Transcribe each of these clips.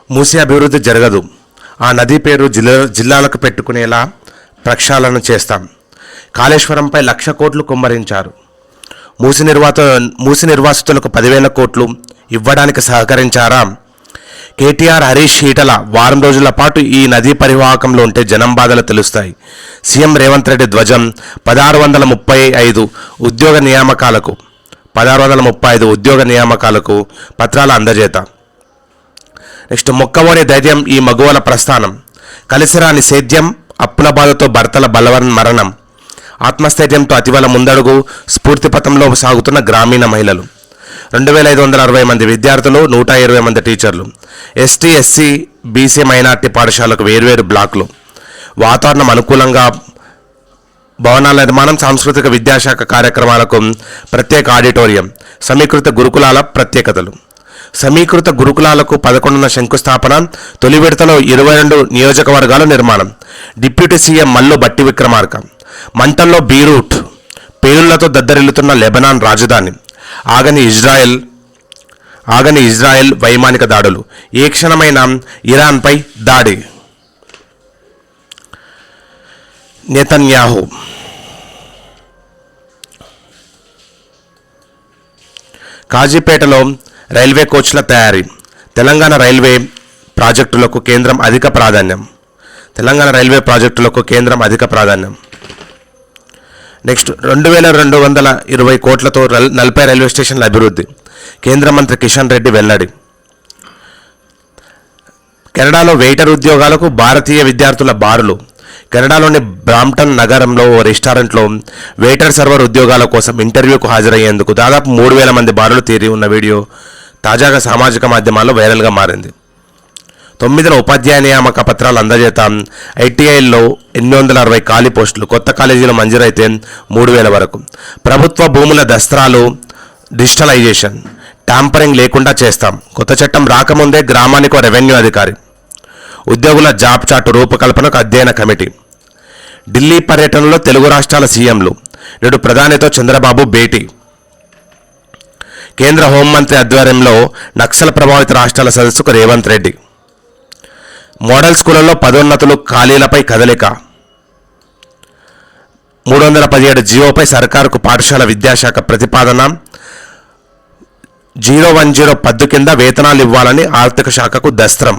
మూసీ అభివృద్ధి జరగదు. ఆ నది పేరు జిల్లాలకు పెట్టుకునేలా ప్రక్షాళన చేస్తాం. కాళేశ్వరంపై 1,00,000 కోట్లు కుమ్మరించారు. మూసి నిర్వాసితులకు 10,000 కోట్లు ఇవ్వడానికి సహకరించారా? కేటీఆర్, హరీష్, ఈటల వారం రోజుల పాటు ఈ నదీ పరివాహకంలో ఉంటే జనం బాధలు తెలుస్తాయి. సీఎం రేవంత్ రెడ్డి ధ్వజం 1635 ఉద్యోగ నియామకాలకు పత్రాల అందజేత. నెక్స్ట్, మొక్కవోని ధైర్యం ఈ మగువల ప్రస్థానం. కలిసిరాని సేద్యం, అప్పుల బాధతో భర్తల బలవన్ మరణం. ఆత్మస్థైర్యంతో అతివల ముందడుగు, స్ఫూర్తి పథంలో సాగుతున్న గ్రామీణ మహిళలు. 2,560 మంది విద్యార్థులు, 120 మంది టీచర్లు. ఎస్టీ, ఎస్సీ, బీసీ, మైనార్టీ పాఠశాలకు వేర్వేరు బ్లాకులు. వాతావరణం అనుకూలంగా భవనాల నిర్మాణం, సాంస్కృతిక విద్యాశాఖ కార్యక్రమాలకు ప్రత్యేక ఆడిటోరియం. సమీకృత గురుకులాల ప్రత్యేకతలు. సమీకృత గురుకులాలకు 11న శంకుస్థాపన. తొలి విడతలో 22 నియోజకవర్గాల నిర్మాణం. Deputy CM Mallu Bhatti Vikramarka. మంటల్లో బీరూట్, పేలుళ్లతో దద్దరిల్లుతున్న లెబనాన్ రాజధాని. ఆగని ఇజ్రాయెల్ వైమానిక దాడులు. ఏ క్షణమైన ఇరాన్పై దాడి. నెతన్యాహు. కాజీపేటలో రైల్వే కోచ్ల తయారీ. తెలంగాణ రైల్వే ప్రాజెక్టులకు కేంద్రం అధిక ప్రాధాన్యం. నెక్స్ట్, 2,220 కోట్లతో 40 రైల్వే స్టేషన్ల అభివృద్ధి. కేంద్ర మంత్రి కిషన్ రెడ్డి వెల్లడి. కెనడాలో వెయిటర్ ఉద్యోగాలకు భారతీయ విద్యార్థుల బారులు. కెనడాలోని బ్రాంప్టన్ నగరంలో ఓ రెస్టారెంట్లో వెయిటర్ సర్వర్ ఉద్యోగాల కోసం ఇంటర్వ్యూకు హాజరయ్యేందుకు దాదాపు 3,000 మంది బారులు తీరి ఉన్న వీడియో తాజాగా సామాజిక మాధ్యమాల్లో వైరల్గా మారింది. 9న ఉపాధ్యాయ నియామక పత్రాలు అందజేత. ఐటీఐల్లో 860 ఖాళీ పోస్టులు. కొత్త కాలేజీలు మంజూరైతే 3,000 వరకు. ప్రభుత్వ భూముల దస్త్రాలు డిజిటలైజేషన్. ట్యాంపరింగ్ లేకుండా చేస్తాం. కొత్త చట్టం రాకముందే గ్రామానికి రెవెన్యూ అధికారి. ఉద్యోగుల జాబ్ చార్టు రూపకల్పనకు అధ్యయన కమిటీ. ఢిల్లీ పర్యటనలో తెలుగు రాష్ట్రాల సీఎంలు. నేడు ప్రధానితో చంద్రబాబు భేటీ. కేంద్ర హోంమంత్రి ఆధ్వర్యంలో నక్సల్ ప్రభావిత రాష్ట్రాల సదస్సుకు రేవంత్ రెడ్డి. మోడల్ స్కూళ్లలో పదోన్నతులు ఖాళీలపై కదలిక. 317 జీవోపై సర్కారుకు పాఠశాల విద్యాశాఖ ప్రతిపాదన. 010 పద్దు కింద వేతనాలు ఇవ్వాలని ఆర్థిక శాఖకు దస్త్రం.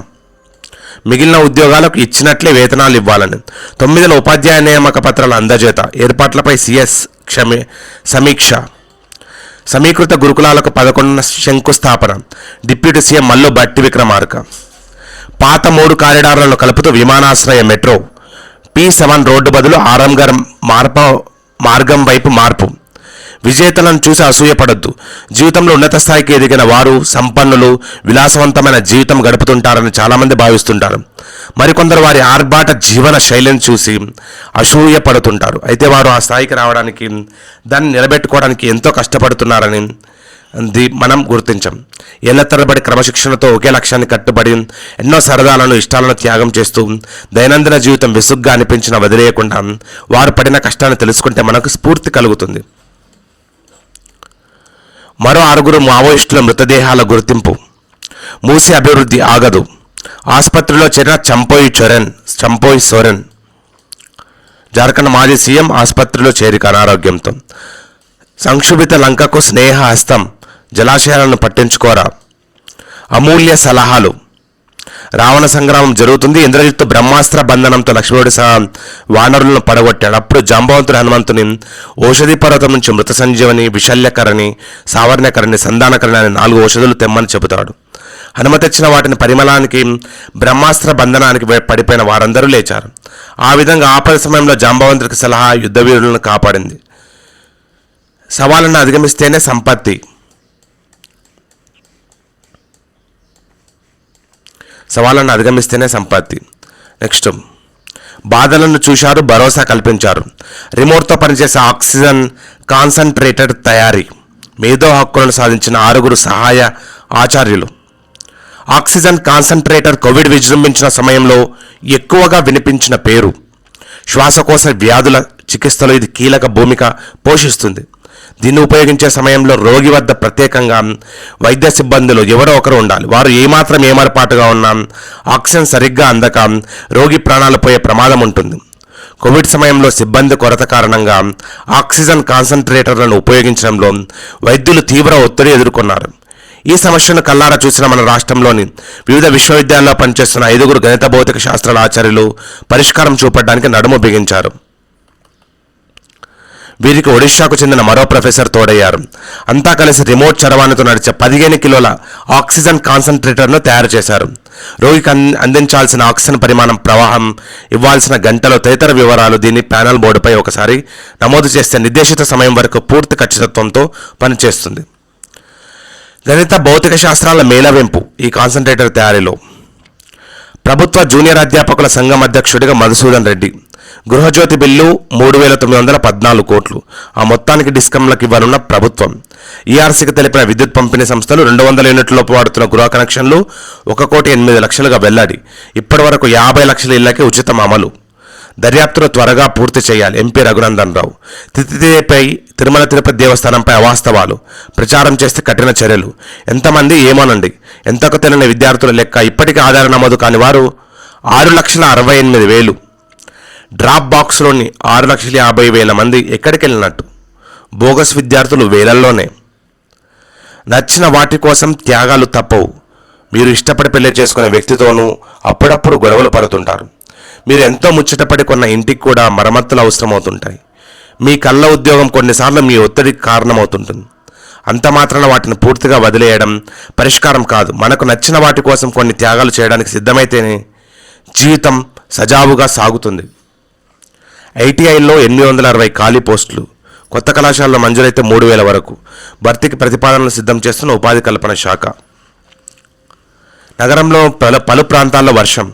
మిగిలిన ఉద్యోగాలకు ఇచ్చినట్లే వేతనాలు ఇవ్వాలని. 9న ఉపాధ్యాయ నియామక పత్రాల అందజేత. ఏర్పాట్లపై సీఎస్ సమీక్ష. సమీకృత గురుకులాలకు 11న శంకుస్థాపన. Deputy CM Mallu Bhatti Vikramarka. పాత 3 కారిడార్లను కలుపుతూ విమానాశ్రయ మెట్రో. P7 రోడ్డు బదులు ఆరంగర్ మార్గం వైపు మార్పు. విజేతలను చూసి అసూయపడొద్దు. జీవితంలో ఉన్నత స్థాయికి ఎదిగిన వారు సంపన్నులు, విలాసవంతమైన జీవితం గడుపుతుంటారని చాలామంది భావిస్తుంటారు. మరికొందరు వారి ఆర్భాట జీవన శైలిని చూసి అసూయపడుతుంటారు. అయితే వారు ఆ స్థాయికి రావడానికి, దాన్ని నిలబెట్టుకోవడానికి ఎంతో కష్టపడుతున్నారని మనం గుర్తించాం. ఏళ్ల తరబడి క్రమశిక్షణతో ఒకే లక్ష్యాన్ని కట్టుబడి ఎన్నో సరదాలను, ఇష్టాలను త్యాగం చేస్తూ దైనందిన జీవితం విసుగ్గా అనిపించిన వదిలేయకుండా వారు పడిన కష్టాన్ని తెలుసుకుంటే మనకు స్ఫూర్తి కలుగుతుంది. మరో 6 మావోయిస్టుల మృతదేహాల గుర్తింపు. మూసి అభివృద్ధి ఆగదు. ఆసుపత్రిలో చేరిన చంపోయి సోరెన్. జార్ఖండ్ మాజీ సీఎం ఆసుపత్రిలో చేరిక అనారోగ్యంతో. సంక్షుభిత లంకకు స్నేహ హస్తం. జలాశయాలను పట్టించుకోరా. అమూల్య సలహాలు. రావణ సంగ్రామం జరుగుతుంది. ఇంద్రజిత్తు బ్రహ్మాస్త్ర బంధనంతో లక్ష్మణుడి సహా వానరులను పడగొట్టాడు. అప్పుడు జాంబవంతుడు హనుమంతుని ఔషధి పర్వతం నుంచి మృత సంజీవని, విశల్యకరణి, సావర్ణ్యకరణి, సంధానకరణి అనే 4 ఔషధులు తెమ్మని చెబుతాడు. హనుమ తెచ్చిన వాటిని పరిమళానికి, బ్రహ్మాస్త్ర బంధనానికి పడిపోయిన వారందరూ లేచారు. ఆ విధంగా ఆపద సమయంలో జాంబవంతుడికి సలహా యుద్ధవీరులను కాపాడింది. సవాళ్ళను అధిగమిస్తేనే సంపత్తి. నెక్స్ట్, బాధలను చూశారు, భరోసా కల్పించారు. రిమోట్తో పనిచేసే ఆక్సిజన్ కాన్సన్ట్రేటర్ తయారీ. మేధో హక్కులను సాధించిన 6 సహాయ ఆచార్యులు. ఆక్సిజన్ కాన్సన్ట్రేటర్ కోవిడ్ విజృంభించిన సమయంలో ఎక్కువగా వినిపించిన పేరు. శ్వాసకోశ వ్యాధుల చికిత్సలో ఇది కీలక భూమిక పోషిస్తుంది. దీన్ని ఉపయోగించే సమయంలో రోగి వద్ద ప్రత్యేకంగా వైద్య సిబ్బందులు ఎవరో ఒకరు ఉండాలి. వారు ఏమాత్రం ఏమరపాటుగా ఉన్నా ఆక్సిజన్ సరిగ్గా అందక రోగి ప్రాణాలు పోయే ప్రమాదం ఉంటుంది. కోవిడ్ సమయంలో సిబ్బంది కొరత కారణంగా ఆక్సిజన్ కాన్సన్ట్రేటర్లను ఉపయోగించడంలో వైద్యులు తీవ్ర ఒత్తిడి ఎదుర్కొన్నారు. ఈ సమస్యను కల్లారా చూసిన మన రాష్ట్రంలోని వివిధ విశ్వవిద్యాలయాల్లో పనిచేస్తున్న 5 గణిత భౌతిక శాస్త్రాల ఆచార్యులు పరిష్కారం చూపడానికి నడుము బిగించారు. వీరికి ఒడిశాకు చెందిన మరో ప్రొఫెసర్ తోడయ్యారు. అంతా కలిసి రిమోట్ చరవాణితో నడిచే 15 కిలోల ఆక్సిజన్ కాన్సన్ట్రేటర్ను తయారు చేశారు. రోగికి అందించాల్సిన ఆక్సిజన్ పరిమాణం, ప్రవాహం, ఇవ్వాల్సిన గంటలో తదితర వివరాలు దీని ప్యానల్ బోర్డుపై ఒకసారి నమోదు చేస్తే నిర్దేశిత సమయం వరకు పూర్తి ఖచ్చితత్వంతో పనిచేస్తుంది. గణిత భౌతిక శాస్త్రాల మేళవింపు ఈ కాన్సన్ట్రేటర్ తయారీలో ప్రభుత్వ జూనియర్ అధ్యాపకుల సంఘం అధ్యక్షుడిగా మధుసూదన్ రెడ్డి. గృహజ్యోతి బిల్లు 3,914 కోట్లు. ఆ మొత్తానికి డిస్కంలకు ఇవ్వనున్న ప్రభుత్వం. ఈఆర్సీకి తెలిపిన విద్యుత్ పంపిణీ సంస్థలు 200 యూనిట్లలోపు వాడుతున్న గృహ కనెక్షన్లు 1,08,00,000గా వెల్లడి. ఇప్పటి వరకు 50 లక్షల ఇళ్లకే ఉచితం అమలు. దర్యాప్తును త్వరగా పూర్తి చేయాలి. ఎంపీ రఘునందన్ రావు. తిరుపతిపై తిరుమల తిరుపతి దేవస్థానంపై అవాస్తవాలు ప్రచారం చేస్తే కఠిన చర్యలు. ఎంతమంది ఏమోనండి. ఎంతకు తెలియని విద్యార్థుల లెక్క. ఇప్పటికీ ఆధార నమోదు కాని వారు 6,68,000. డ్రాప్ బాక్స్లోని 6,50,000 మంది ఎక్కడికి వెళ్ళినట్టు. బోగస్ విద్యార్థులు వేలల్లోనే. నచ్చిన వాటి కోసం త్యాగాలు తప్పవు. మీరు ఇష్టపడి పెళ్లి చేసుకునే వ్యక్తితోనూ అప్పుడప్పుడు గొడవలు పడుతుంటారు. మీరు ఎంతో ముచ్చటపడి కొన్న ఇంటికి కూడా మరమ్మతులు అవసరమవుతుంటాయి. మీ కళ్ళ ఉద్యోగం కొన్నిసార్లు మీ ఒత్తిడికి కారణమవుతుంటుంది. అంత మాత్రాన వాటిని పూర్తిగా వదిలేయడం పరిష్కారం కాదు. మనకు నచ్చిన వాటి కోసం కొన్ని త్యాగాలు చేయడానికి సిద్ధమైతేనే జీవితం సజావుగా సాగుతుంది. ఐటీఐలో 860 ఖాళీ పోస్టులు. కొత్త కళాశాలలో మంజూరైతే 3,000 వరకు. భర్తీకి ప్రతిపాదనలు సిద్ధం చేస్తున్న ఉపాధి కల్పన శాఖ. నగరంలో పలు ప్రాంతాల్లో వర్షం.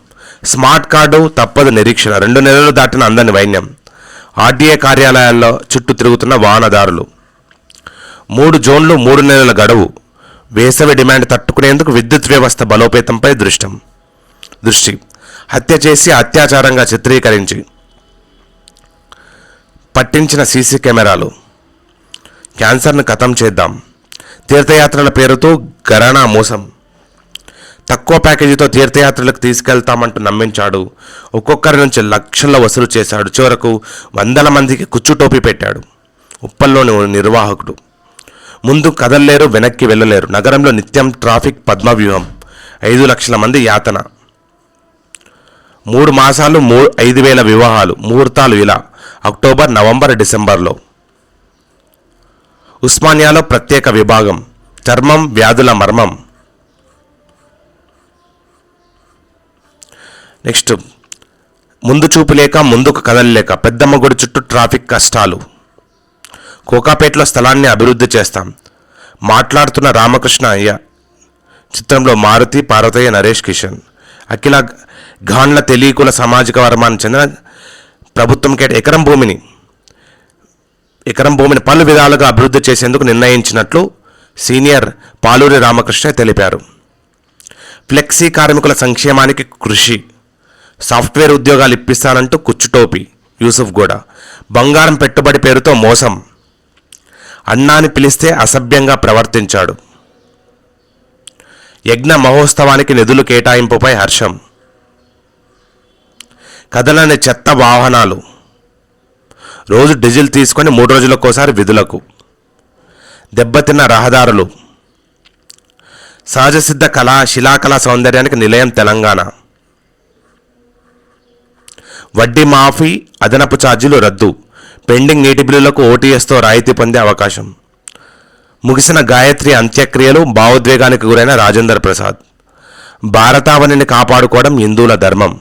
స్మార్ట్ కార్డు తప్పదు నిరీక్షణ. 2 నెలలు దాటిన అందని వైన్యం. ఆర్డీఏ కార్యాలయాల్లో చుట్టూ తిరుగుతున్న వాహనదారులు. 3 జోన్లు 3 నెలల గడువు. వేసవి డిమాండ్ తట్టుకునేందుకు విద్యుత్ వ్యవస్థ బలోపేతంపై దృష్టి. హత్య చేసి అత్యాచారంగా చిత్రీకరించి పట్టించిన సీసీ కెమెరాలు. క్యాన్సర్ను ఖతం చేద్దాం. తీర్థయాత్రల పేరుతో ఘరానా మోసం. తక్కువ ప్యాకేజీతో తీర్థయాత్రలకు తీసుకెళ్తామంటూ నమ్మించాడు. ఒక్కొక్కరి నుంచి లక్షల్లో వసూలు చేశాడు. చివరకు 100 మందికి కుచ్చుటోపీ పెట్టాడు. ఉప్పల్లోని నిర్వాహకుడు. ముందు కదల్లేరు, వెనక్కి వెళ్ళలేరు. నగరంలో నిత్యం ట్రాఫిక్ పద్మవ్యూహం. 5 లక్షల మంది యాతన. 3 మాసాలు 5,000 వివాహాలు. ముహూర్తాలు ఇలా అక్టోబర్, నవంబర్, డిసెంబర్లో. ఉస్మానియాలో ప్రత్యేక విభాగం. చర్మం వ్యాధుల మర్మం. నెక్స్ట్, ముందు చూపు లేక ముందుకు కదలలేక పెద్దమ్మ గుడి చుట్టూ ట్రాఫిక్ కష్టాలు. కోకాపేటలో స్థలాన్ని అభివృద్ధి చేస్తాం. మాట్లాడుతున్న రామకృష్ణ అయ్య. చిత్రంలో మారుతి, పార్వతయ్య, నరేష్ కిషన్. అఖిల గాండ్ల తెలీకుల సామాజిక వర్గానికి చెందిన ప్రభుత్వం ఎకరం భూమిని పలు విధాలుగా అభివృద్ధి చేసేందుకు నిర్ణయించినట్లు సీనియర్ పాలూరి రామకృష్ణ తెలిపారు. ఫ్లెక్సీ కార్మికుల సంక్షేమానికి కృషి. సాఫ్ట్వేర్ ఉద్యోగాలు ఇప్పిస్తానంటూ కుచ్చుటోపీ యూసుఫ్ గూడ. బంగారం పెట్టుబడి పేరుతో మోసం. అన్నాని పిలిస్తే అసభ్యంగా ప్రవర్తించాడు. యజ్ఞ మహోత్సవానికి నిధులు కేటాయింపుపై హర్షం. కదలని చెత్త వాహనాలు. రోజు డీజిల్ తీసుకొని 3 రోజులకోసారి విధులకు. దెబ్బతిన్న రహదారులు. సహజసిద్ధ శిలాకళా సౌందర్యానికి నిలయం తెలంగాణ. వడ్డీ మాఫీ, అదనపు ఛార్జీలు రద్దు. పెండింగ్ నీటి బిల్లులకు ఓటీఎస్తో రాయితీ పొందే అవకాశం. ముగిసిన గాయత్రి అంత్యక్రియలు. భావోద్వేగానికి గురైన రాజేంద్ర ప్రసాద్. భారతావనిని కాపాడుకోవడం హిందువుల ధర్మం.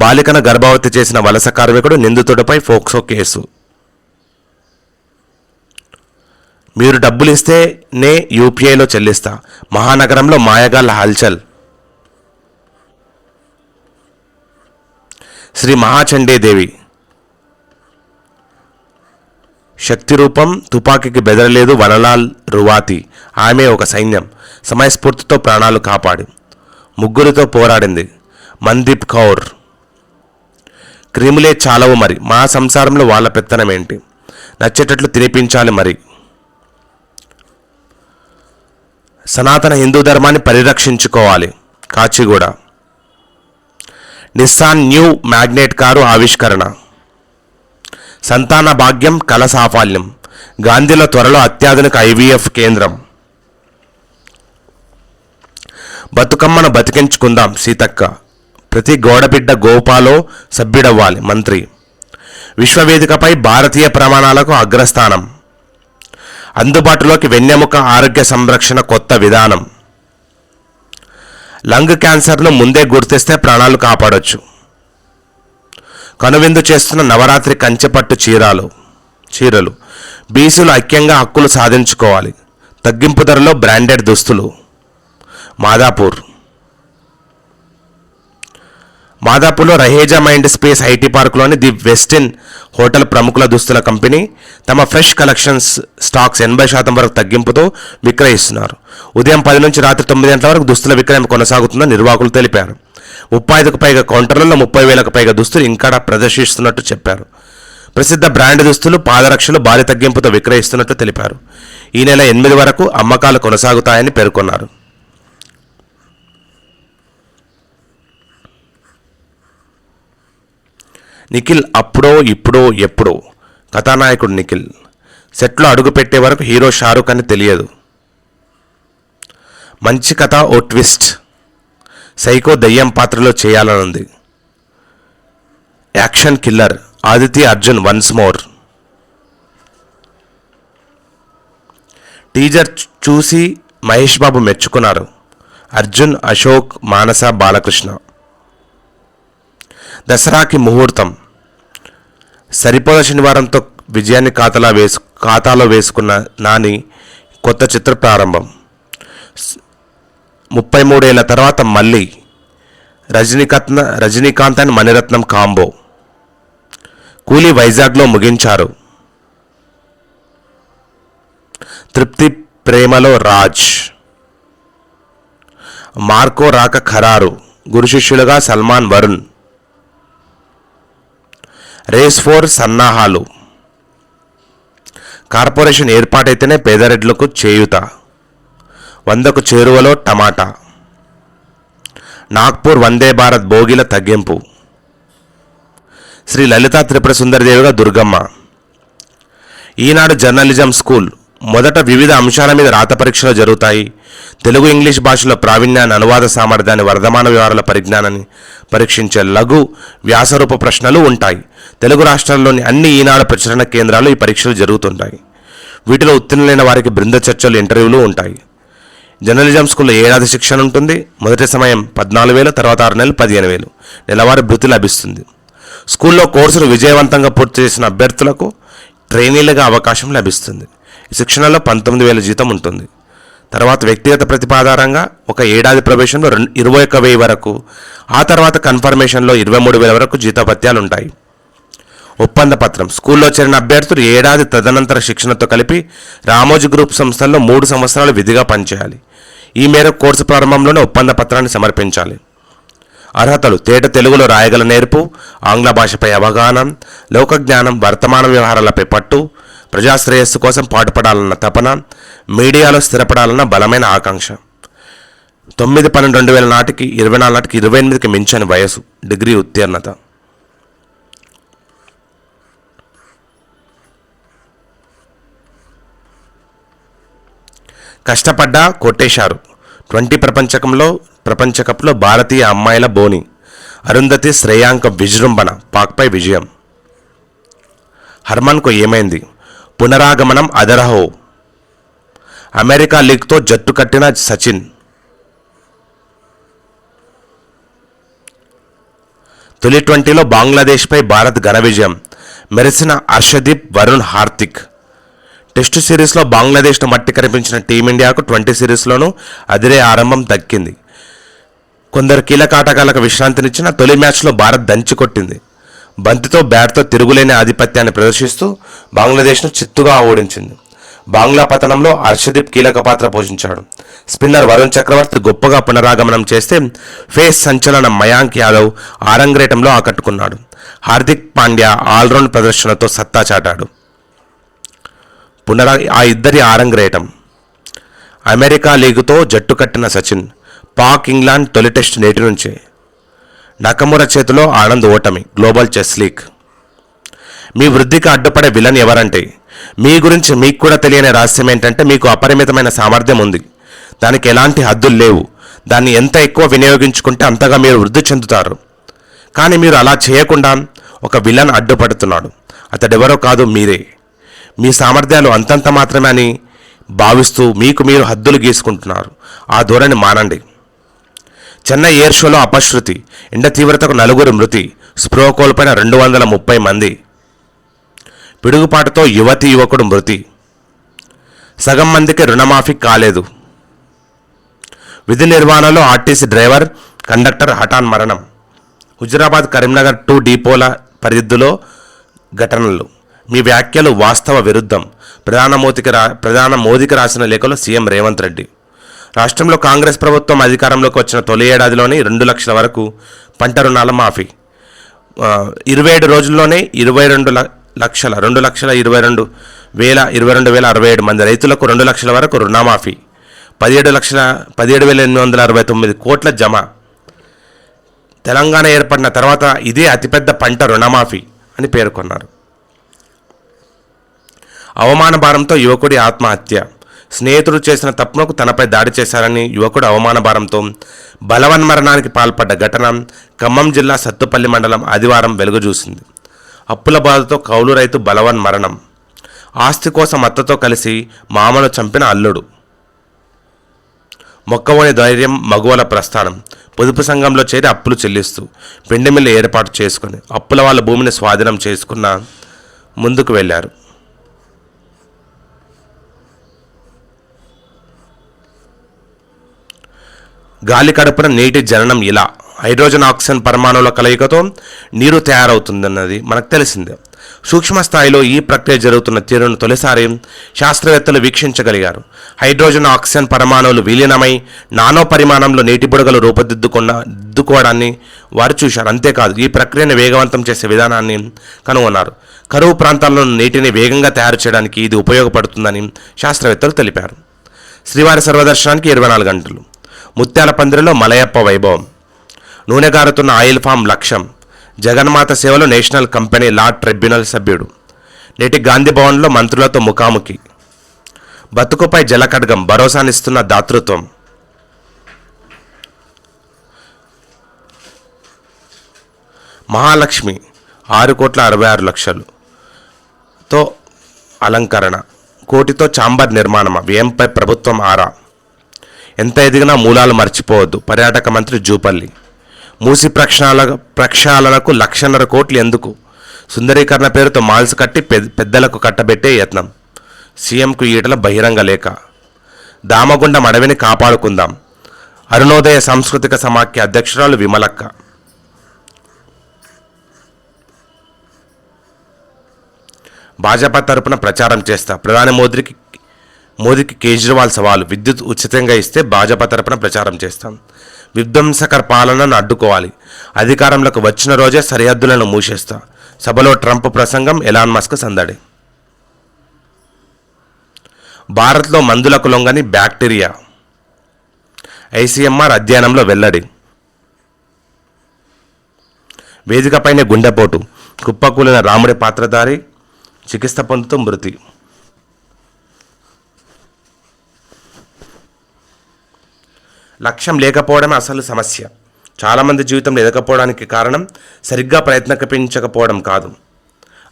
బాలికను గర్భవతి చేసిన వలస కార్మికుడు నిందితుడిపై ఫోక్సో కేసు. మీరు డబ్బులు ఇస్తేనే యూపీఐలో చెల్లిస్తా. మహానగరంలో మాయగాళ్ల హల్చల్. శ్రీ మహాచండీదేవి శక్తి రూపం. తుపాకీకి బెదరలేదు వనలాల్ రువాతి. ఆమె ఒక సైన్యం. సమయస్ఫూర్తితో ప్రాణాలు కాపాడి 3 పోరాడింది. మందీప్ కౌర్. క్రిములే చాలవు మరి, మా సంసారంలో వాళ్ళ పెత్తనం ఏంటి? నచ్చేటట్లు తినిపించాలి. మరి సనాతన హిందూ ధర్మాన్ని పరిరక్షించుకోవాలి. Kacheguda. Nissan new Magnite car ఆవిష్కరణ. సంతాన భాగ్యం కల సాఫల్యం. గాంధీలో త్వరలో అత్యాధునిక IVF కేంద్రం. బతుకమ్మను బతికించుకుందాం సీతక్క. ప్రతి గోడబిడ్డ గోపాలో సభ్యుడవ్వాలి. మంత్రి. విశ్వవేదికపై భారతీయ ప్రమాణాలకు అగ్రస్థానం. అందుబాటులోకి వెన్నెముక ఆరోగ్య సంరక్షణ కొత్త విధానం. లంగ్ క్యాన్సర్ను ముందే గుర్తిస్తే ప్రాణాలు కాపాడొచ్చు. కనువిందు చేస్తున్న నవరాత్రి కంచెపట్టు చీరలు. బీసీలు ఐక్యంగా హక్కులు సాధించుకోవాలి. తగ్గింపు ధరలో బ్రాండెడ్ దుస్తులు. మాదాపూర్లో రహేజా మైండ్ స్పేస్ ఐటీ పార్కులోని ది వెస్టిన్ హోటల్ ప్రముఖుల దుస్తుల కంపెనీ తమ ఫ్రెష్ కలెక్షన్స్ స్టాక్స్ 80% వరకు తగ్గింపుతో విక్రయిస్తున్నారు. ఉదయం 10 నుంచి రాత్రి 9 గంటల వరకు దుస్తుల విక్రయం కొనసాగుతుందని నిర్వాహకులు తెలిపారు. 35కు పైగా కౌంటర్లలో 30,000కు పైగా దుస్తులు ఇంకా ప్రదర్శిస్తున్నట్టు చెప్పారు. ప్రసిద్ధ బ్రాండ్ దుస్తులు, పాదరక్షలు భారీ తగ్గింపుతో విక్రయిస్తున్నట్టు తెలిపారు. ఈ నెల 8 వరకు అమ్మకాలు కొనసాగుతాయని పేర్కొన్నారు. నిఖిల్ అప్పుడో ఇప్పుడో ఎప్పుడో. కథానాయకుడు నిఖిల్ సెట్లో అడుగు పెట్టే వరకు హీరో షారుఖ్ అని తెలియదు. మంచి కథ ఓ ట్విస్ట్. సైకో దయ్యం పాత్రలో చేయాలనుంది. Action killer. Aditya Arjun once more. Teaser చూసి మహేష్ బాబు మెచ్చుకున్నారు. అర్జున్, అశోక్, మానస, బాలకృష్ణ. దసరాకి ముహూర్తం. సరిపోద శనివారంతో విజయాన్ని ఖాతాలో వేసుకున్న నాని కొత్త చిత్ర ప్రారంభం. 33 ఏళ్ల తర్వాత మళ్ళీ రజనీకాంత్ అండ్ మణిరత్నం కాంబో. కూలీ వైజాగ్లో ముగించారు. తృప్తి ప్రేమలో రాజ్. మార్కో రాక ఖరారు. గురు శిష్యులుగా సల్మాన్, వరుణ్. రేస్ 4 సన్నాహాలు. కార్పొరేషన్ ఏర్పాటైతేనే పేదరెడ్లకు చేయూత. 100కు చేరువలో టమాటా. నాగ్పూర్ వందే భారత్ బోగీల తగ్గింపు. శ్రీ లలితా త్రిపుర సుందరిదేవిగా దుర్గమ్మ. ఈనాడు జర్నలిజం స్కూల్. మొదట వివిధ అంశాల మీద రాత పరీక్షలు జరుగుతాయి. తెలుగు, ఇంగ్లీష్ భాషలో ప్రావీణ్యాన్ని, అనువాద సామర్థ్యాన్ని, వర్ధమాన వ్యవహారాల పరిజ్ఞానాన్ని పరీక్షించే లఘు వ్యాసరూప ప్రశ్నలు ఉంటాయి. తెలుగు రాష్ట్రాల్లోని అన్ని ఈనాడు ప్రచురణ కేంద్రాలు ఈ పరీక్షలు జరుగుతుంటాయి. వీటిలో ఉత్తీర్ణులైన వారికి బృంద చర్చలు, ఇంటర్వ్యూలు ఉంటాయి. జర్నలిజం స్కూల్లో ఏడాది శిక్షణ ఉంటుంది. మొదటి సమయం 14,000, తర్వాత 6 నెలలు 15,000 నెలవారీ భృతి లభిస్తుంది. స్కూల్లో కోర్సును విజయవంతంగా పూర్తి చేసిన అభ్యర్థులకు ట్రైనీలుగా అవకాశం లభిస్తుంది. ఈ శిక్షణలో 19,000 జీతం ఉంటుంది. తర్వాత వ్యక్తిగత ప్రతిభ ఆధారంగా ఒక ఏడాది ప్రవేశంలో 21,000 వరకు, ఆ తర్వాత కన్ఫర్మేషన్లో 23,000 వరకు జీతభత్యాలు ఉంటాయి. ఒప్పంద పత్రం. స్కూల్లో చేరిన అభ్యర్థులు ఏడాది తదనంతర శిక్షణతో కలిపి రామోజీ గ్రూప్ సంస్థల్లో 3 సంవత్సరాలు విధిగా పనిచేయాలి. ఈ మేరకు కోర్సు ప్రారంభంలోనే ఒప్పంద పత్రాన్ని సమర్పించాలి. అర్హతలు: తేట తెలుగులో రాయగల నేర్పు, ఆంగ్ల భాషపై అవగాహన, లోకజ్ఞానం, వర్తమాన వ్యవహారాలపై పట్టు, ప్రజాశ్రేయస్సు కోసం పాటుపడాలన్న తపన, మీడియాలో స్థిరపడాలన్న బలమైన ఆకాంక్ష. 9/12/2000 నాటికి 24 నాటికి 28కి మించని వయసు. డిగ్రీ ఉత్తీర్ణత. కష్టపడ్డా కొట్టేశారు. 20 ప్రపంచకప్లో భారతీయ అమ్మాయిల బోని. అరుంధతి, శ్రేయాంక విజృంభణ. పాక్పై విజయం. హర్మన్కు ఏమైంది? పునరాగమనం అదరహో. అమెరికా లీగ్తో జట్టు కట్టిన సచిన్. తొలి 20లో బంగ్లాదేశ్పై భారత్ ఘన విజయం. మెరిసిన హర్షదీప్, వరుణ్, హార్దిక్. టెస్టు సిరీస్లో బంగ్లాదేశ్ను మట్టి కనిపించిన టీమిండియాకు 20 సిరీస్లోనూ అదిరే ఆరంభం దక్కింది. కొందరు కీలక ఆటగాళ్లకు విశ్రాంతినిచ్చిన తొలి మ్యాచ్లో భారత్ దంచికొట్టింది. బంతితో, బ్యాట్తో తిరుగులేని ఆధిపత్యాన్ని ప్రదర్శిస్తూ బంగ్లాదేశ్ను చిత్తుగా ఓడించింది. బంగ్లా పతనంలో హర్షదీప్ కీలక పాత్ర పోషించాడు. స్పిన్నర్ వరుణ్ చక్రవర్తి గొప్పగా పునరాగమనం చేస్తే ఫేస్ సంచలనం మయాంక్ యాదవ్ ఆరంగేటంలో ఆకట్టుకున్నాడు. హార్దిక్ పాండ్యా ఆల్రౌండ్ ప్రదర్శనతో సత్తా చాటాడు. ఆ ఇద్దరి ఆరంగరేటం. అమెరికా లీగుతో జట్టు కట్టిన సచిన్. పాక్ ఇంగ్లాండ్ తొలి టెస్ట్ నేటి నుంచే. నకముర చేతిలో ఆనంద్ ఓటమి. Global chess league. మీ వృద్ధికి అడ్డుపడే విలన్ ఎవరంటే మీ గురించి మీకు కూడా తెలియని రహస్యం ఏంటంటే మీకు అపరిమితమైన సామర్థ్యం ఉంది. దానికి ఎలాంటి హద్దులు లేవు. దాన్ని ఎంత ఎక్కువ వినియోగించుకుంటే అంతగా మీరు వృద్ధి చెందుతారు. కానీ మీరు అలా చేయకుండా ఒక విలన్ అడ్డుపడుతున్నాడు. అతడెవరో కాదు, మీరే. మీ సామర్థ్యాలు అంతంత మాత్రమే అని భావిస్తూ మీకు మీరు హద్దులు గీసుకుంటున్నారు. ఆ ధోరణి మానండి. చెన్నై ఎయిర్ షోలో అపశృతి. ఎండ తీవ్రతకు 4 మృతి. స్పృహ కోల్పోయిన 230 మంది. పిడుగుపాటుతో యువకుడు మృతి. సగం మందికి రుణమాఫీ కాలేదు. విధి నిర్వహణలో ఆర్టీసీ డ్రైవర్, కండక్టర్ హఠాన్ మరణం. హుజురాబాద్ కరీంనగర్ 2 డిపోల పరిధిలో ఘటనలు. మీ వ్యాఖ్యలు వాస్తవ విరుద్ధం. ప్రధాన మోదీకి రాసిన లేఖలో సీఎం రేవంత్ రెడ్డి. రాష్ట్రంలో కాంగ్రెస్ ప్రభుత్వం అధికారంలోకి వచ్చిన తొలి ఏడాదిలోనే 2 లక్షల వరకు పంట రుణాల మాఫీ. 27 రోజుల్లోనే 2,22,067 మంది రైతులకు 2 లక్షల వరకు రుణమాఫీ. 17,869 కోట్ల జమ. తెలంగాణ ఏర్పడిన తర్వాత ఇదే అతిపెద్ద పంట రుణమాఫీ అని పేర్కొన్నారు. అవమాన భారంతో యువకుడి ఆత్మహత్య. స్నేహితుడు చేసిన తప్పునకు తనపై దాడి చేశారని యువకుడు అవమాన భారంతో బలవన్మరణానికి పాల్పడ్డ ఘటన ఖమ్మం జిల్లా సత్తుపల్లి మండలం ఆదివారం వెలుగుచూసింది. అప్పుల బాధతో కౌలు రైతు బలవన్మరణం. ఆస్తి కోసం అత్తతో కలిసి మామను చంపిన అల్లుడు. మొక్కవోని ధైర్యం మగువల ప్రస్థానం. పొదుపు సంఘంలో చేరి అప్పులు చెల్లిస్తూ పిండి మిల్లు ఏర్పాటు చేసుకుని అప్పుల వాళ్ళ భూమిని స్వాధీనం చేసుకున్న ముందుకు వెళ్ళారు. గాలి కడుపున నీటి జననం ఇలా. హైడ్రోజన్ ఆక్సిజన్ పరమాణువుల కలయికతో నీరు తయారవుతుందన్నది మనకు తెలిసిందే. సూక్ష్మ స్థాయిలో ఈ ప్రక్రియ జరుగుతున్న తీరును తొలిసారి శాస్త్రవేత్తలు వీక్షించగలిగారు. హైడ్రోజన్ ఆక్సిజన్ పరమాణువులు విలీనమై నానో పరిమాణంలో నీటి బుడగలు రూపుదిద్దుకోవడాన్ని వారు చూశారు. అంతేకాదు, ఈ ప్రక్రియను వేగవంతం చేసే విధానాన్ని కనుగొన్నారు. కరువు ప్రాంతాల్లో నీటిని వేగంగా తయారు చేయడానికి ఇది ఉపయోగపడుతుందని శాస్త్రవేత్తలు తెలిపారు. శ్రీవారి సర్వదర్శనానికి 24 గంటలు. ముత్యాల పందిరిలో మలయప్ప వైభవం. నూనె గారుతున్న ఆయిల్ ఫామ్ లక్ష్యం. జగన్మాత సేవలో నేషనల్ కంపెనీ లా ట్రిబ్యునల్ సభ్యుడు. నేటి గాంధీ భవన్లో మంత్రులతో ముఖాముఖి. బతుకుపై జలఖడ్గం. భరోసానిస్తున్న దాతృత్వం. మహాలక్ష్మి 6,66,00,000తో అలంకరణ. కోటితో ఛాంబర్ నిర్మాణం. వ్యయంపై ప్రభుత్వం ఆరా. ఎంత ఎదిగినా మూలాలు మర్చిపోవద్దు. పర్యాటక మంత్రి జూపల్లి. మూసి ప్రక్షాళనకు 1,50,000 కోట్లు ఎందుకు? సుందరీకరణ పేరుతో మాల్స్ కట్టి పెద్దలకు కట్టబెట్టే యత్నం. సీఎంకు ఈటల బహిరంగ లేఖ. దామగుండం అడవిని కాపాడుకుందాం. అరుణోదయ సాంస్కృతిక సమాఖ్య అధ్యక్షురాలు విమలక్క. భాజపా తరపున ప్రచారం చేస్తా. ప్రధాని మోదీకి కేజ్రీవాల్ సవాలు. విద్యుత్ ఉచితంగా ఇస్తే భాజపా తరపున ప్రచారం చేస్తాం. విధ్వంసకర పాలనను అడ్డుకోవాలి. అధికారంలోకి వచ్చిన రోజే సరిహద్దులను మూసేస్తా. సభలో ట్రంప్ ప్రసంగం. ఎలాన్ మస్క్ సందడి. భారత్లో మందులకు లొంగని బ్యాక్టీరియా. ఐసీఎంఆర్ అధ్యయనంలో వెల్లడి. వేదికపైనే గుండెపోటు. కుప్పకూలిన రాముడి పాత్రధారి చికిత్స పొందుతూ మృతి. లక్ష్యం లేకపోవడమే అసలు సమస్య. చాలామంది జీవితంలో ఎదగకపోవడానికి కారణం సరిగ్గా ప్రయత్నించకపోవడం కాదు,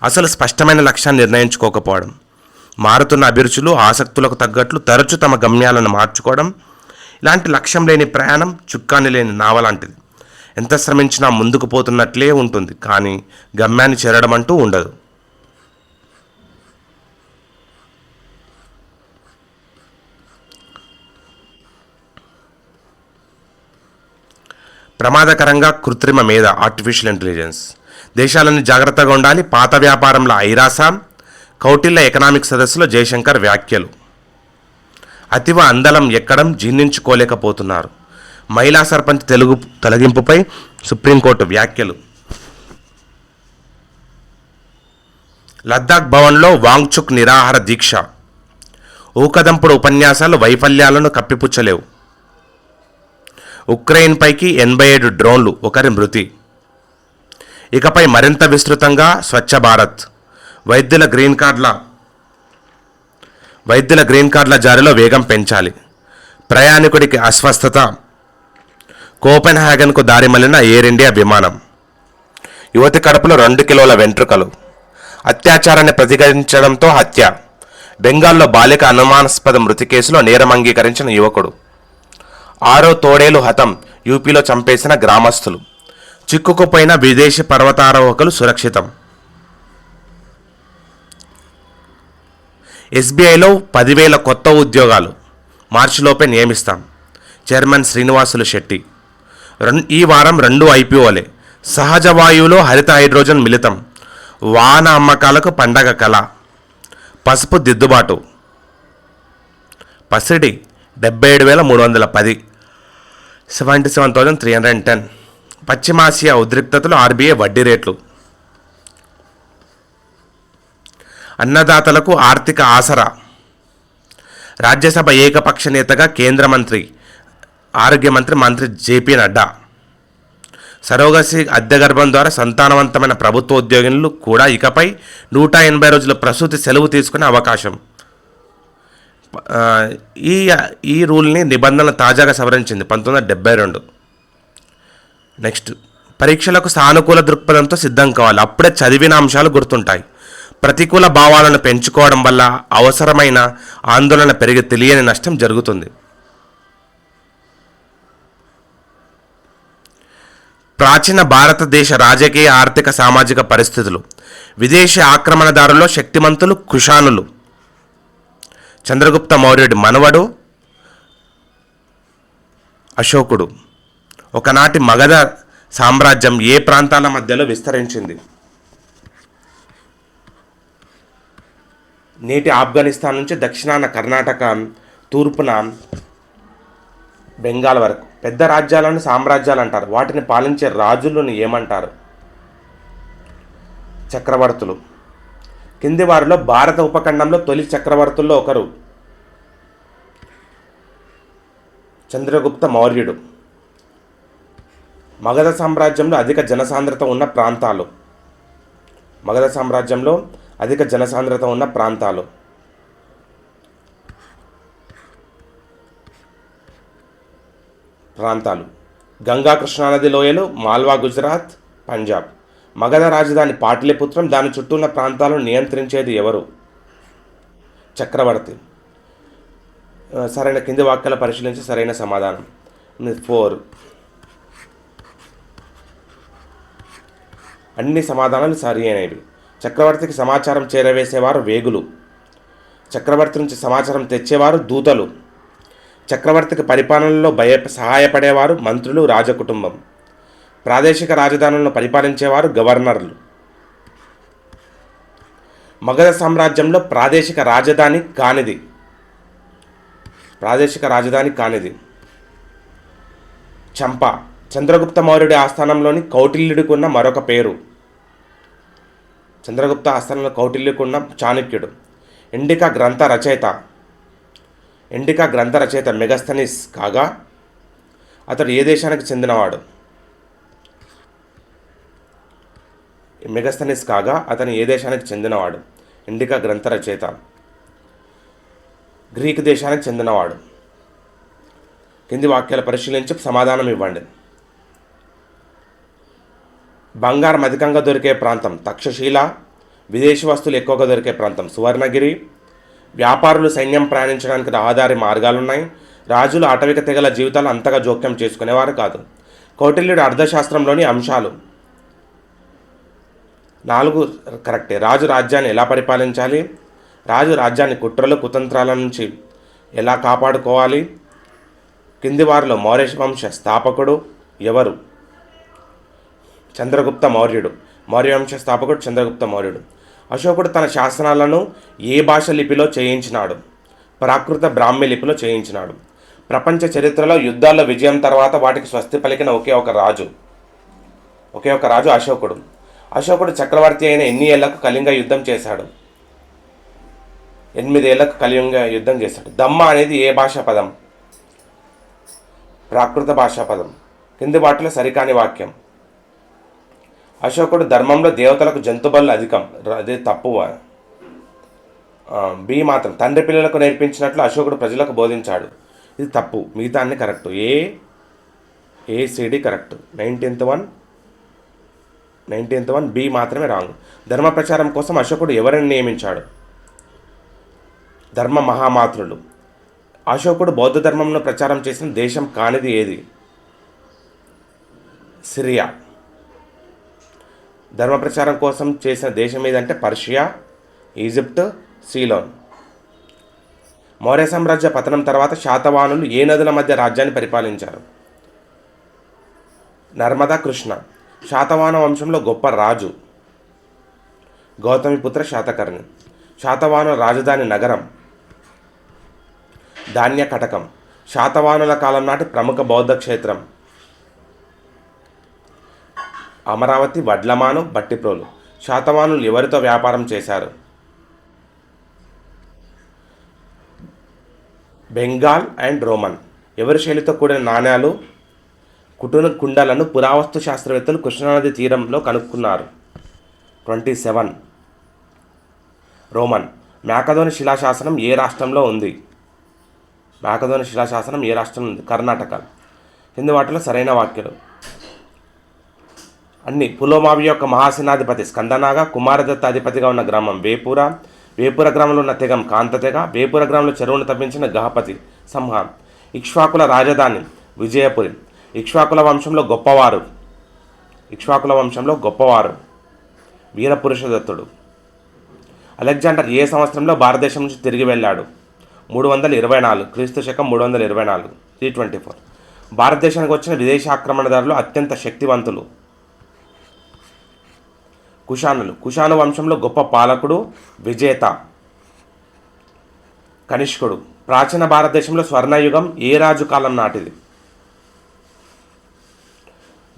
అసలు స్పష్టమైన లక్ష్యాన్ని నిర్ణయించుకోకపోవడం. మారుతున్న అభిరుచులు, ఆసక్తులకు తగ్గట్లు తరచూ తమ గమ్యాలను మార్చుకోవడం. ఇలాంటి లక్ష్యం లేని ప్రయాణం చుక్కాని లేని నావ లాంటిది. ఎంత శ్రమించినా ముందుకు పోతున్నట్లే ఉంటుంది, కానీ గమ్యాన్ని చేరడం అంటూ ఉండదు. ప్రమాదకరంగా కృత్రిమ మేధ, ఆర్టిఫిషియల్ ఇంటెలిజెన్స్. దేశాలన్నీ జాగ్రత్తగా ఉండాలి. పాత వ్యాపారంలో ఐరాస. కౌటిల్య ఎకనామిక్ సదస్సులో జయశంకర్ వ్యాఖ్యలు. అతివ అందలం ఎక్కడం జీర్ణించుకోలేకపోతున్నారు. మహిళా సర్పంచ్ తొలగింపుపై సుప్రీంకోర్టు వ్యాఖ్యలు. లద్దాఖ్ భవన్లో వాంగ్చుక్ నిరాహార దీక్ష. ఊకదంపుడు ఉపన్యాసాలు వైఫల్యాలను కప్పిపుచ్చలేవు. ఉక్రెయిన్పైకి 87 డ్రోన్లు, ఒకరి మృతి. ఇకపై మరింత విస్తృతంగా స్వచ్ఛ భారత్. వైద్యుల గ్రీన్ కార్డుల జారీలో వేగం పెంచాలి. ప్రయాణికుడికి అస్వస్థత. కోపెన్హాగన్కు దారి మళ్లిన ఎయిర్ ఇండియా విమానం. యువతి కడుపులో 2 కిలోల వెంట్రుకలు. అత్యాచారాన్ని ప్రతిఘటించడంతో హత్య. బెంగాల్లో బాలిక అనుమానాస్పద మృతి కేసులో నేరం అంగీకరించిన యువకుడు. 6వ తోడేలు హతం. యూపీలో చంపేసిన గ్రామస్తులు. చిక్కుకుపోయిన విదేశీ పర్వతారోహకులు సురక్షితం. ఎస్బీఐలో 10,000 కొత్త ఉద్యోగాలు మార్చిలోపే నియమిస్తాం. చైర్మన్ శ్రీనివాసులు శెట్టి. ఈ వారం 2 ఐపీఓలే. సహజ వాయువులో హరిత హైడ్రోజన్ మిళితం. వాహన అమ్మకాలకు పండగ కళ. పసుపు దిద్దుబాటు. పసిడి 77,310, 77,310. పశ్చిమాసియా ఉద్రిక్తతలు, ఆర్బీఐ వడ్డీ రేట్లు. అన్నదాతలకు ఆర్థిక ఆసరా. రాజ్యసభ ఏకపక్ష నేతగా కేంద్ర ఆరోగ్య మంత్రి జేపీ నడ్డా. సరోగసి అద్దె గర్భం ద్వారా సంతానవంతమైన ప్రభుత్వ ఉద్యోగులు కూడా ఇకపై 180 రోజుల ప్రసూతి సెలవు తీసుకునే అవకాశం. ఈ రూల్ని నిబంధనలు తాజాగా సవరించింది 1972. నెక్స్ట్, పరీక్షలకు సానుకూల దృక్పథంతో సిద్ధం కావాలి. అప్పుడే చదివిన అంశాలు గుర్తుంటాయి. ప్రతికూల భావాలను పెంచుకోవడం వల్ల అవసరమైన ఆందోళన పెరిగి తెలియని నష్టం జరుగుతుంది. ప్రాచీన భారతదేశ రాజకీయ, ఆర్థిక, సామాజిక పరిస్థితులు. విదేశీ ఆక్రమణదారుల్లో శక్తిమంతులు కుషానులు. చంద్రగుప్త మౌర్యుడి మనవడు అశోకుడు. ఒకనాటి మగధ సామ్రాజ్యం ఏ ప్రాంతాల మధ్యలో విస్తరించింది? నేటి ఆఫ్ఘనిస్తాన్ నుంచి దక్షిణాన కర్ణాటక, తూర్పున బెంగాల్ వరకు. పెద్ద రాజ్యాలను సామ్రాజ్యాలు అంటారు. వాటిని పాలించే రాజులను ఏమంటారు? చక్రవర్తులు. కింది వారిలో భారత ఉపఖండంలో తొలి చక్రవర్తుల్లో ఒకరు చంద్రగుప్త మౌర్యుడు. మగధ సామ్రాజ్యంలో అధిక జనసాంద్రత ఉన్న ప్రాంతాలు. గంగా కృష్ణానది లోయలు, మాల్వా గుజరాత్, పంజాబ్. మగధ రాజధాని పాటలీపుత్రం. దాని చుట్టూ ఉన్న ప్రాంతాలను నియంత్రించేది ఎవరు? చక్రవర్తి. సరైన కింది వాక్యాలు పరిశీలించి సరైన సమాధానం. 4. అన్ని సమాధానాలు సరి అయినవి. చక్రవర్తికి సమాచారం చేరవేసేవారు వేగులు. చక్రవర్తి నుంచి సమాచారం తెచ్చేవారు దూతలు. చక్రవర్తికి పరిపాలనలో సహాయపడేవారు మంత్రులు, రాజకుటుంబం. ప్రాదేశిక రాజధానులను పరిపాలించేవారు గవర్నర్లు. మగధ సామ్రాజ్యంలో ప్రాదేశిక రాజధాని కానిది చంప. చంద్రగుప్త మౌర్యుడి ఆస్థానంలోని కౌటిల్యుడికి ఉన్న మరొక పేరు. చంద్రగుప్త ఆస్థానంలో కౌటిల్యుడికి ఉన్న చాణక్యుడు. ఇండికా గ్రంథ రచయిత మెగస్తనీస్ కాగా అతడు ఏ దేశానికి చెందినవాడు? ఇండికా గ్రంథ రచయిత గ్రీకు దేశానికి చెందినవాడు. కింది వాక్యాలు పరిశీలించి సమాధానం ఇవ్వండి. బంగారం అధికంగా దొరికే ప్రాంతం తక్షశిల. విదేశీ వస్తువులు ఎక్కువగా దొరికే ప్రాంతం సువర్ణగిరి. వ్యాపారులు సైన్యం ప్రయాణించడానికి రహదారి మార్గాలున్నాయి. రాజులు ఆటవిక తెగల జీవితాలు అంతగా జోక్యం చేసుకునేవారు కాదు. కౌటిల్యుడి అర్థశాస్త్రంలోని అంశాలు. 4 కరెక్టే. రాజు రాజ్యాన్ని ఎలా పరిపాలించాలి? రాజు రాజ్యాన్ని కుట్రలు, కుతంత్రాల నుంచి ఎలా కాపాడుకోవాలి? కింది వారిలో మౌర్య వంశ స్థాపకుడు ఎవరు? చంద్రగుప్త మౌర్యుడు. మౌర్య వంశ స్థాపకుడు చంద్రగుప్త మౌర్యుడు. అశోకుడు తన శాసనాలను ఏ భాష లిపిలో చేయించినాడు? ప్రాకృత బ్రాహ్మీ లిపిలో చేయించినాడు. ప్రపంచ చరిత్రలో యుద్ధాల్లో విజయం తర్వాత వాటికి స్వస్తి పలికిన ఒకే ఒక రాజు అశోకుడు. అశోకుడు చక్రవర్తి అయిన ఎన్ని ఏళ్లకు కళింగ యుద్ధం చేశాడు? 8 ఏళ్లకు కలియుగ యుద్ధం చేస్తాడు. దమ్మ అనేది ఏ భాషా పదం? ప్రాకృత భాషా పదం. కింది వాటిలో సరికాని వాక్యం. అశోకుడు ధర్మంలో దేవతలకు జంతుబలు అధికం. అదే తప్పు. బి మాత్రం. తండ్రి పిల్లలకు నేర్పించినట్లు అశోకుడు ప్రజలకు బోధించాడు. ఇది తప్పు. మిగతా అన్ని correct. ACD correct. 19th one B మాత్రమే రాంగ్. ధర్మ ప్రచారం కోసం అశోకుడు ఎవరిని నియమించాడు? ధర్మ మహామాతృలు. అశోకుడు బౌద్ధ ధర్మంలో ప్రచారం చేసిన దేశం కానిది ఏది? సిరియా. ధర్మ ప్రచారం కోసం చేసిన దేశం ఏదంటే పర్షియా, ఈజిప్ట్, సీలోన్. మౌర్య సామ్రాజ్య పతనం తర్వాత శాతవాహనులు ఏ నదుల మధ్య రాజ్యాన్ని పరిపాలించారు? నర్మదా, కృష్ణ. శాతవాహన వంశంలో గొప్ప రాజు గౌతమిపుత్ర శాతకర్ణి. శాతవాహనుల రాజధాని నగరం ధాన్య కటకం. శాతవాహనుల కాలం నాటి ప్రముఖ బౌద్ధ క్షేత్రం అమరావతి, వడ్లమాను, బట్టిప్రోలు. శాతవాహనులు ఎవరితో వ్యాపారం చేశారు? Bengal and Roman. ఎవరి శైలితో కూడిన నాణ్యాలు కుండలను పురావస్తు శాస్త్రవేత్తలు కృష్ణానది తీరంలో కనుక్కున్నారు? 27. రోమన్. మేకధోని శిలాశాసనం ఏ రాష్ట్రంలో ఉంది? మేకధోని శిలాశాసనం ఏ రాష్ట్రంలో ఉంది? కర్ణాటక. కింది వాటిలో సరైన వాక్యాలు అన్ని. పులోమావి యొక్క మహాసేనాధిపతి స్కందనాగ. కుమారదత్త అధిపతిగా ఉన్న గ్రామం వేపూర. వేపూర గ్రామంలో ఉన్న తెగం కాంతతెగ. వేపూర గ్రామంలో చెరువును తప్పించిన గహపతి సంహ. ఇక్ష్వాకుల రాజధాని విజయపురి. ఇక్ష్వాకుల వంశంలో గొప్పవారు వీరపురుషదత్తుడు. అలెగ్జాండర్ ఏ సంవత్సరంలో భారతదేశం నుంచి తిరిగి వెళ్ళాడు? 324 క్రీస్తు శకం 324 324. భారతదేశానికి వచ్చిన విదేశీ ఆక్రమణదారులు అత్యంత శక్తివంతులు కుషానులు. కుషాను వంశంలో గొప్ప పాలకుడు విజేత కనిష్కుడు. ప్రాచీన భారతదేశంలో స్వర్ణయుగం ఏ రాజు కాలం నాటిది?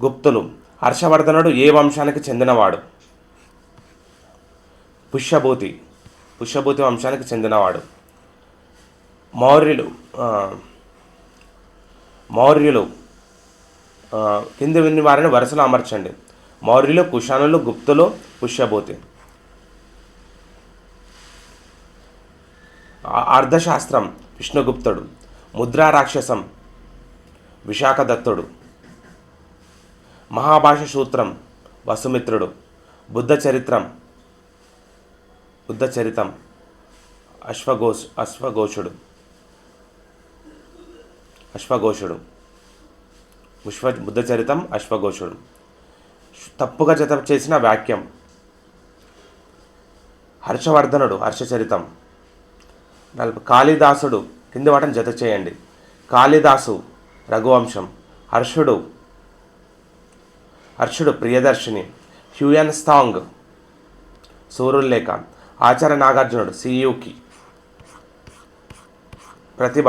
గుప్తులు. హర్షవర్ధనుడు ఏ వంశానికి చెందినవాడు? పుష్యభూతి వంశానికి చెందినవాడు. మౌర్యులు కింది విని వారిని వరుసలో అమర్చండి. మౌర్యులు, కుషానులు, గుప్తులు, పుష్యభూతి. అర్థశాస్త్రం విష్ణుగుప్తుడు. ముద్రా రాక్షసం విశాఖదత్తుడు. మహాభాష సూత్రం వసుమిత్రుడు. బుద్ధ చరిత్రం అశ్వఘోషుడు. బుద్ధ చరితం అశ్వఘోషుడు. తప్పుగా జత చేసిన వాక్యం హర్షవర్ధనుడు హర్షచరితం. కాళిదాసుడు కింది వాటిని జత చేయండి. కాళిదాసు రఘువంశం. హర్షుడు ప్రియదర్శిని. హ్యూయన్ స్తాంగ్ సూరుల్లేఖ. ఆచార్య నాగార్జునుడు సియుకి. ప్రతిభ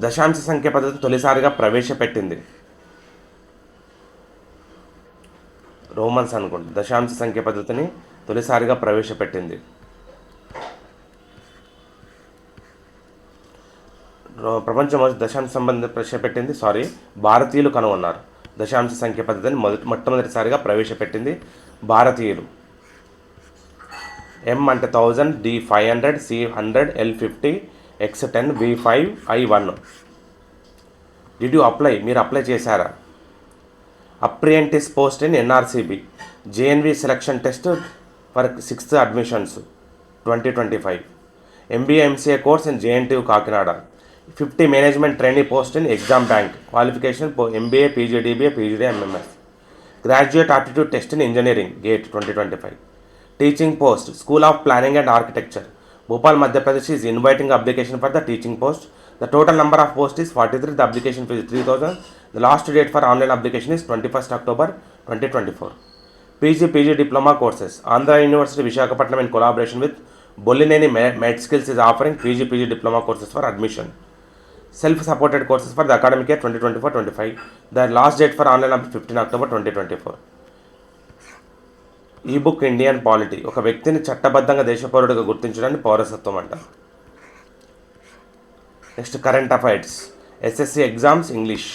దశాంశ సంఖ్య పద్ధతిని తొలిసారిగా ప్రవేశపెట్టింది రోమన్స్ అనుకోండి. దశాంశ సంఖ్య పద్ధతిని తొలిసారిగా ప్రవేశపెట్టింది ప్రపంచం దశాంశ సంబంధం ప్రవేశపెట్టింది భారతీయులు కనుగొన్నారు. దశాంశ సంఖ్య పద్ధతిని మొట్టమొదటిసారిగా ప్రవేశపెట్టింది భారతీయులు. M అంటే 1000, D 500, C 100, L 50, X 10, V 5, I 1. Did you apply? మీరు అప్లై చేశారా? Apprentice post in NRCB. JNV selection test for 6th admissions 2025. MBA MCA course in JNTU Kakinada. 50 management trainee post in Exim bank. Qualification MBA, PG, DBA, PGD, MMS. Graduate aptitude test in engineering GATE 2025. Teaching post school of planning and architecture Bhopal Madhya Pradesh is inviting application for the teaching post. The total number of post is 43. The application fee 3000. The last date for online application is 21st October 2024. PG diploma courses. Andhra University Visakhapatnam in collaboration with Bollineni MedSkills is offering PG diploma courses for admission. Self-supported courses for the academic year 2024-25. The last date for online is 15 October 2024. ఈ book Indian polity. ఒక వ్యక్తిని చట్టబద్ధంగా దేశ పౌరుడిగా గుర్తించడాన్ని పౌరసత్వం అంటారు. Next current affairs. SSC exams English.